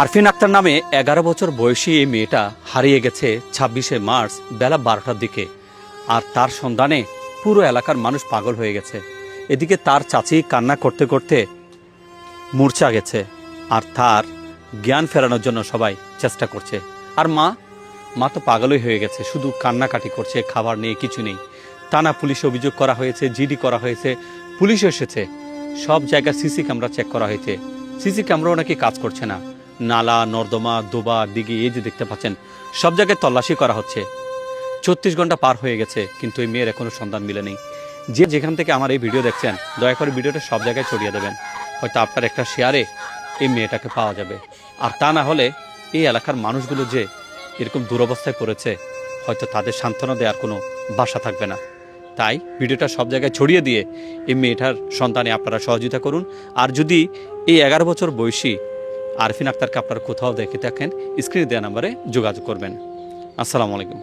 আরফিন আক্তার নামে 11 বছর বয়সী এই মেয়েটা হারিয়ে গেছে 26শে মার্চ বেলা 12টার দিকে। আর তার সন্ধানে পুরো এলাকার মানুষ পাগল হয়ে গেছে। এদিকে তার চাচি কান্না করতে করতে মূর্ছা গেছে, আর তার জ্ঞান ফেরানোর জন্য সবাই চেষ্টা করছে। আর মা তো পাগলই হয়ে গেছে, শুধু কান্নাকাটি করছে, খাবার নেই, কিছু নেই। থানা পুলিশে অভিযোগ করা হয়েছে, জিডি করা হয়েছে, পুলিশ এসেছে, সব জায়গায় সিসি ক্যামেরা চেক করা হয়েছে। সিসি ক্যামেরাও নাকি কাজ করছে না। নালা, নর্দমা, ডোবা, দিঘি, এই যে দেখতে পাচ্ছেন, সব জায়গায় তল্লাশি করা হচ্ছে। 36 ঘন্টা পার হয়ে গেছে, কিন্তু এই মেয়ের এখনো সন্ধান মিলেনি। যে যেখান থেকে আমার এই ভিডিও দেখছেন, দয়া করে ভিডিওটা সব জায়গায় ছড়িয়ে দেবেন। হয়তো আপনার একটা শেয়ারে এই মেয়েটাকে পাওয়া যাবে। আর তা না হলে এই এলাকার মানুষগুলো যে এরকম দুরবস্থায় পড়েছে, হয়তো তাদের সান্ত্বনা দেওয়ার কোনো ভাষা থাকবে না। তাই ভিডিওটা সব জায়গায় ছড়িয়ে দিয়ে এই মেয়েটার সন্তানে আপনারা সহযোগিতা করুন। আর যদি এই 11 বছর বয়সী আরফিন আক্তারকে আপনারা কোথাও দেখে থাকেন, স্ক্রিনে দেওয়া নাম্বারে যোগাযোগ করবেন। আসসালামু আলাইকুম।